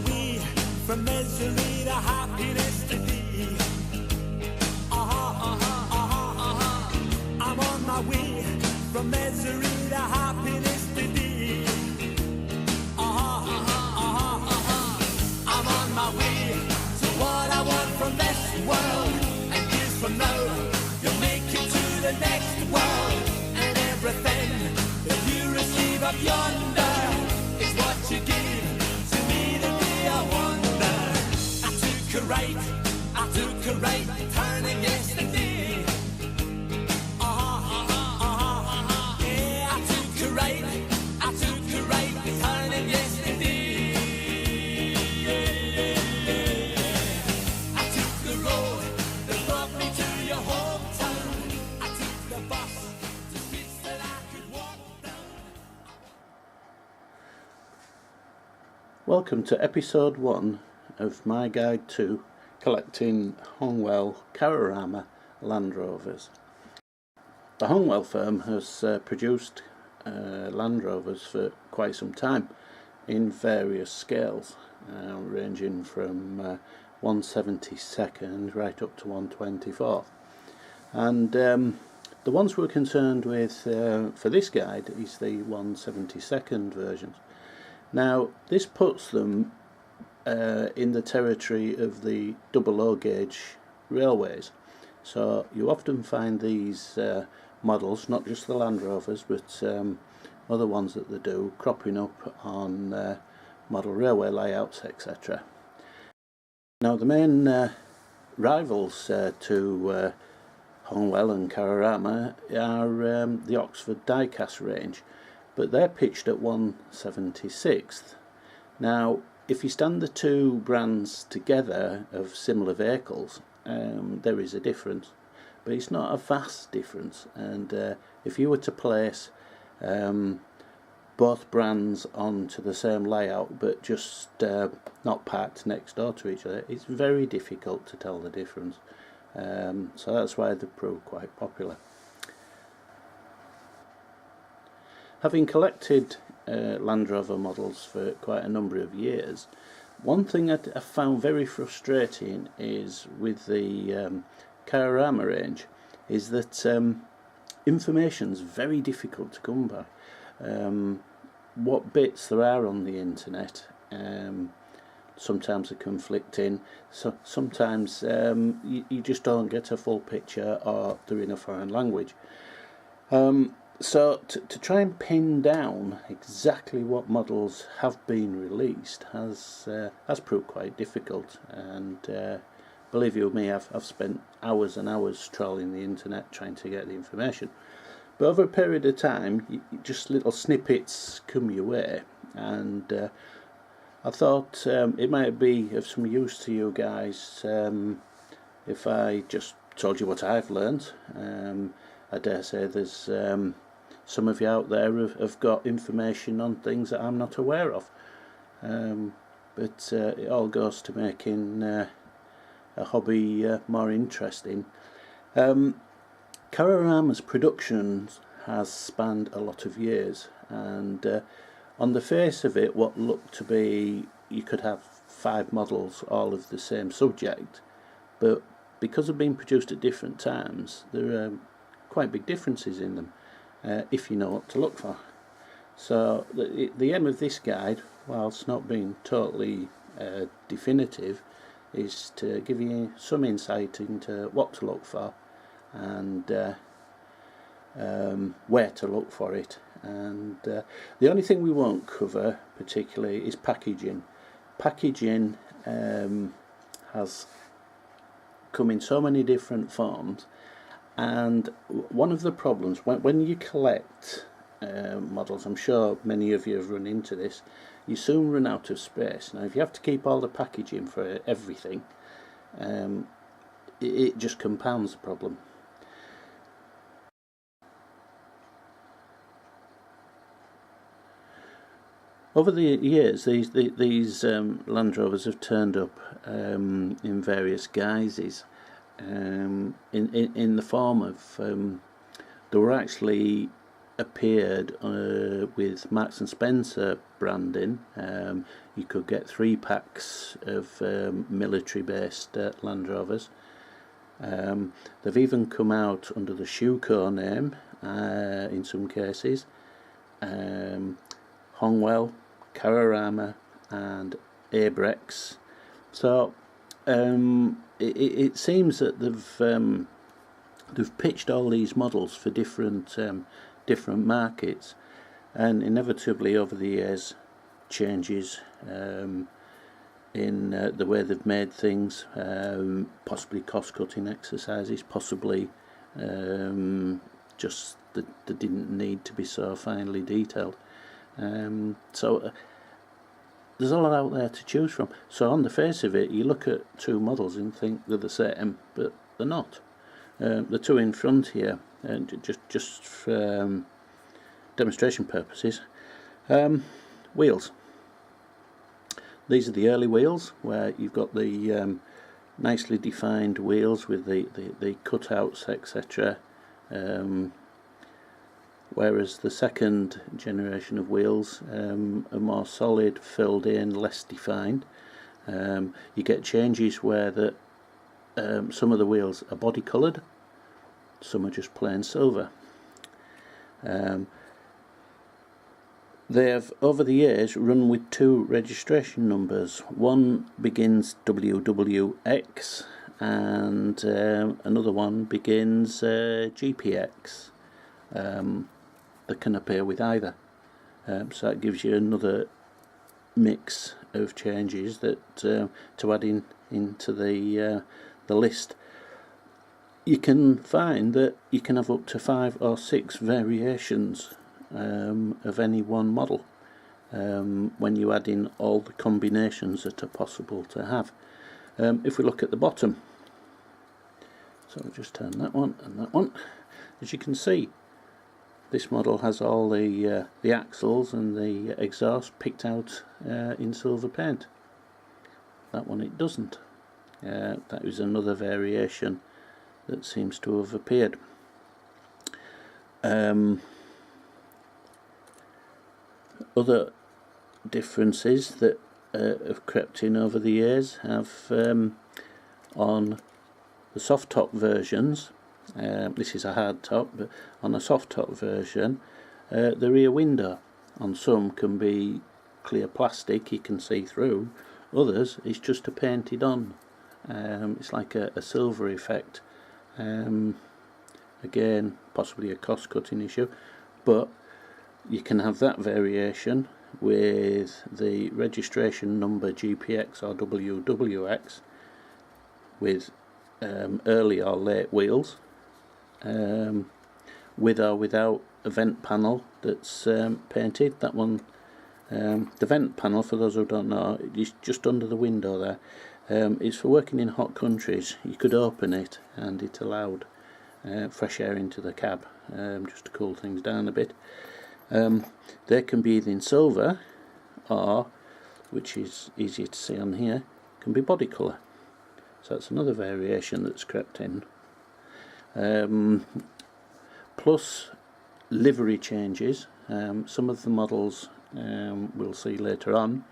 way from misery to happiness to thee. I'm on my way from misery to happiness to thee. I'm on my way to what I want from this world. And years from now, you'll make it to the next world. And everything that you receive up yonder is what you give to me the day I wonder. I took a right turning yesterday. Yeah, I took a right turning yesterday. I took the road that brought me to your hometown. I took the bus to streets that I could walk down. Welcome to episode 1 of my guide to collecting Hongwell Cararama Land Rovers. The Hongwell firm has produced Land Rovers for quite some time in various scales, ranging from 1/72 right up to 1/24. And the ones we're concerned with for this guide is the 1/72 versions. Now this puts them in the territory of the double O gauge railways, so you often find these models, not just the Land Rovers but other ones that they do, cropping up on model railway layouts, etc. Now the main rivals to Hongwell and Cararama are the Oxford diecast range, but they're pitched at 1/76. Now if you stand the two brands together of similar vehicles, there is a difference, but it's not a vast difference. And if you were to place both brands onto the same layout but just not packed next door to each other, it's very difficult to tell the difference. So that's why they've proved quite popular. Having collected Land Rover models for quite a number of years, one thing I found very frustrating is with the Cararama range is that information's very difficult to come by. What bits there are on the internet sometimes are conflicting, so sometimes you just don't get a full picture, or they're in a foreign language. So to try and pin down exactly what models have been released has proved quite difficult, and believe you me, I've spent hours and hours trawling the internet trying to get the information. But over a period of time, just little snippets come your way, and I thought it might be of some use to you guys if I just told you what I've learned. I dare say there's some of you out there have got information on things that I'm not aware of, but it all goes to making a hobby more interesting. Cararama's production has spanned a lot of years, and on the face of it, what looked to be, you could have 5 models all of the same subject, but because they've been produced at different times, there are quite big differences in them if you know what to look for. So the aim of this guide, whilst not being totally definitive, is to give you some insight into what to look for and where to look for it. And the only thing we won't cover particularly is packaging. Packaging has come in so many different forms, and one of the problems when you collect models, I'm sure many of you have run into this, you soon run out of space. Now if you have to keep all the packaging for everything, it just compounds the problem. Over the years, these Land Rovers have turned up in various guises, in the form of there were actually appeared with Marks and Spencer branding. You could get 3 packs of military based Land Rovers. They've even come out under the Schuco name in some cases. Hongwell, Cararama and Abrex. So it seems that they've pitched all these models for different markets, and inevitably over the years changes in the way they've made things, possibly cost-cutting exercises, possibly just that they didn't need to be so finely detailed. So there's a lot out there to choose from. So on the face of it, you look at 2 models and think they're the same, but they're not. The 2 in front here, just for demonstration purposes, wheels. These are the early wheels, where you've got the nicely defined wheels with the cutouts, etc. Whereas the second generation of wheels are more solid, filled in, less defined. You get changes where some of the wheels are body coloured, some are just plain silver. They have over the years run with 2 registration numbers. One begins WWX and another one begins GPX. They can appear with either, so that gives you another mix of changes that to add into the list. You can find that you can have up to 5 or 6 variations of any one model when you add in all the combinations that are possible to have. If we look at the bottom, so I'll just turn that one and that one. As you can see, this model has all the axles and the exhaust picked out in silver paint. That one it doesn't. That is another variation that seems to have appeared. Other differences that have crept in over the years have on the soft top versions. This is a hard top, but on a soft top version, the rear window on some can be clear plastic, you can see through. Others it's just a painted on. It's like a silver effect. Again, possibly a cost cutting issue, but you can have that variation with the registration number GPX or WWX with early or late wheels, with or without a vent panel that's painted. That one, the vent panel, for those who don't know, is just under the window there. It's for working in hot countries. You could open it and it allowed fresh air into the cab, just to cool things down a bit. They can be either in silver or, which is easier to see on here, can be body colour. So that's another variation that's crept in. Plus livery changes. Some of the models we'll see later on,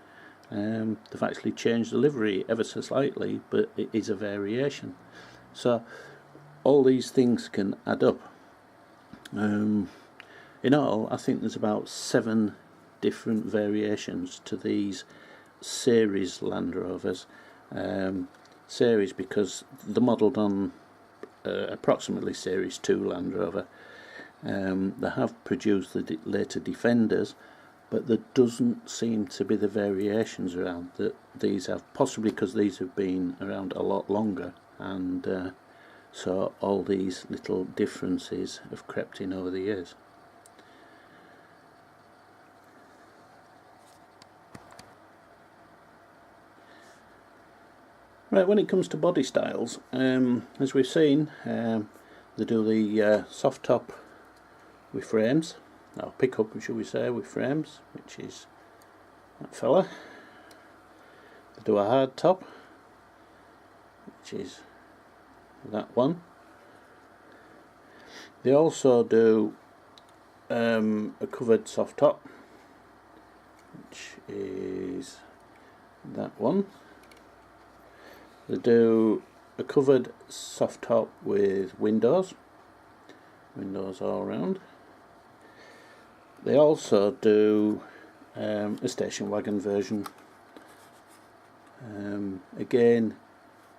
they've actually changed the livery ever so slightly, but it is a variation. So all these things can add up. In all, I think there's about 7 different variations to these series Land Rovers. Series because they're modelled on approximately Series 2 Land Rover. They have produced the later Defenders, but there doesn't seem to be the variations around that these have, possibly because these have been around a lot longer, and so all these little differences have crept in over the years. Right, when it comes to body styles, as we've seen, they do the soft top with frames, or pickup, shall we say, with frames, which is that fella. They do a hard top, which is that one. They also do a covered soft top, which is that one. They do a covered soft top with windows all around. They also do a station wagon version. Again,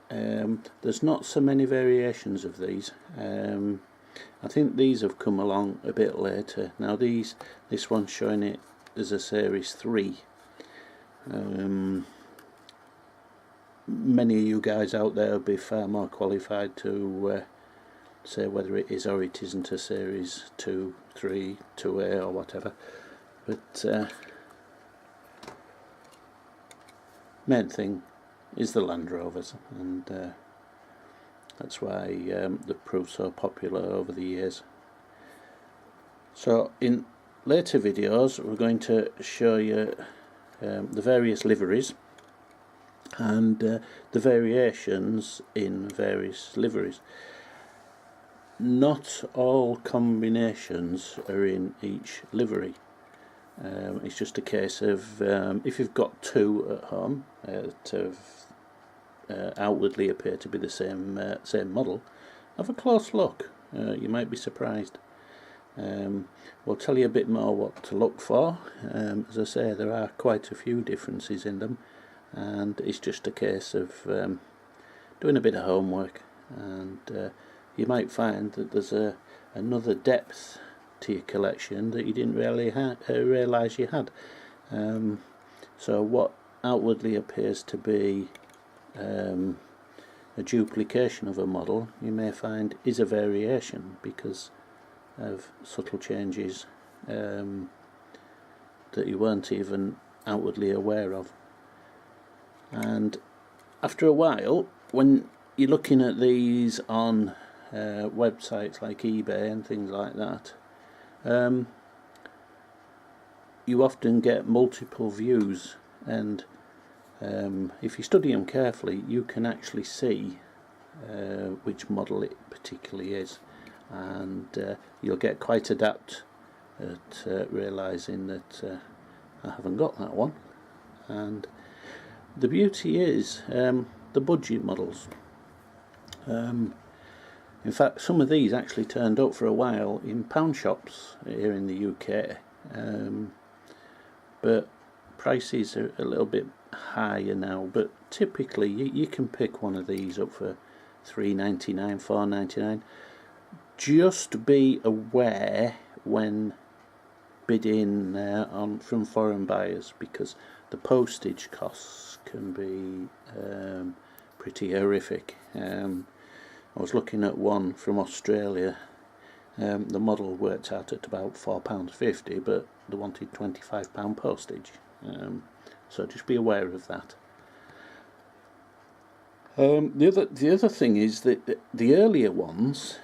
there's not so many variations of these. I think these have come along a bit later. Now this one's showing it as a Series 3. Many of you guys out there will be far more qualified to say whether it is or it isn't a Series 2, 3, 2A or whatever. But main thing is the Land Rovers, and that's why they've proved so popular over the years. So in later videos we're going to show you the various liveries and the variations in various liveries. Not all combinations are in each livery. It's just a case of if you've got two at home that outwardly appear to be the same model, have a close look. You might be surprised. We'll tell you a bit more what to look for. As I say, there are quite a few differences in them, and it's just a case of doing a bit of homework, and you might find that there's another depth to your collection that you didn't really realise you had. So what outwardly appears to be a duplication of a model, you may find is a variation because of subtle changes that you weren't even outwardly aware of. And after a while, when you're looking at these on websites like eBay and things like that, you often get multiple views, and if you study them carefully you can actually see which model it particularly is, and you'll get quite adept at realising that I haven't got that one. And the beauty is the budget models. In fact, some of these actually turned up for a while in pound shops here in the UK, but prices are a little bit higher now. But typically you can pick one of these up for £3.99, £4.99. Just be aware when bidding from foreign buyers, because the postage costs can be pretty horrific. I was looking at one from Australia. The model worked out at about £4.50, but they wanted £25 postage. So just be aware of that. The other thing is that the earlier ones,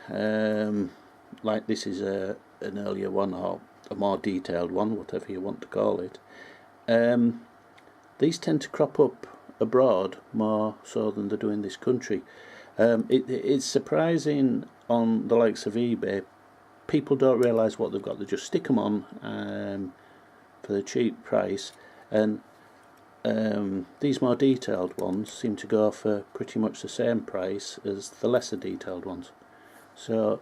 like this is an earlier one or a more detailed one, whatever you want to call it, these tend to crop up abroad more so than they do in this country. It's surprising on the likes of eBay. People don't realise what they've got. They just stick them on for the cheap price, and these more detailed ones seem to go for pretty much the same price as the lesser detailed ones. So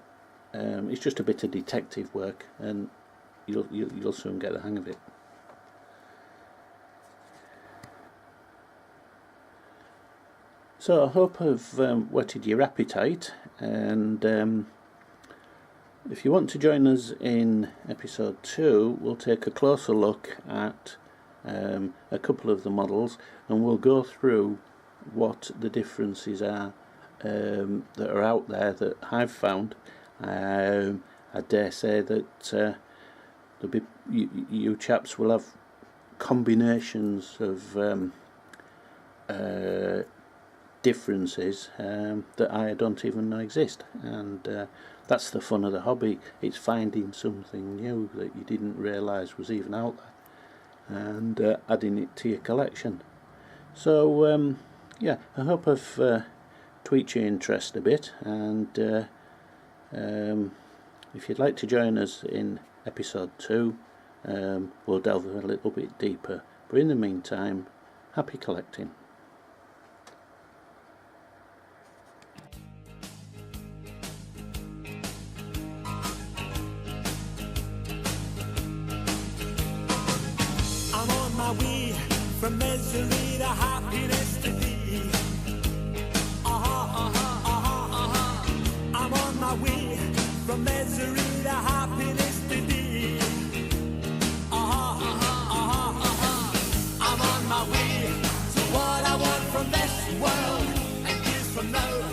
it's just a bit of detective work, and you'll soon get the hang of it. So I hope I've whetted your appetite, and if you want to join us in episode 2, we'll take a closer look at a couple of the models, and we'll go through what the differences are that are out there that I've found. I dare say that there'll be you chaps will have combinations of differences that I don't even know exist, and that's the fun of the hobby. It's finding something new that you didn't realise was even out there, and adding it to your collection. So yeah, I hope I've tweaked your interest a bit, and if you'd like to join us in episode 2, we'll delve a little bit deeper. But in the meantime, happy collecting. I'm on my way from misery to happiness to thee. I'm on my way from misery to happiness to thee. I'm on my way to what I want from this world, and years from now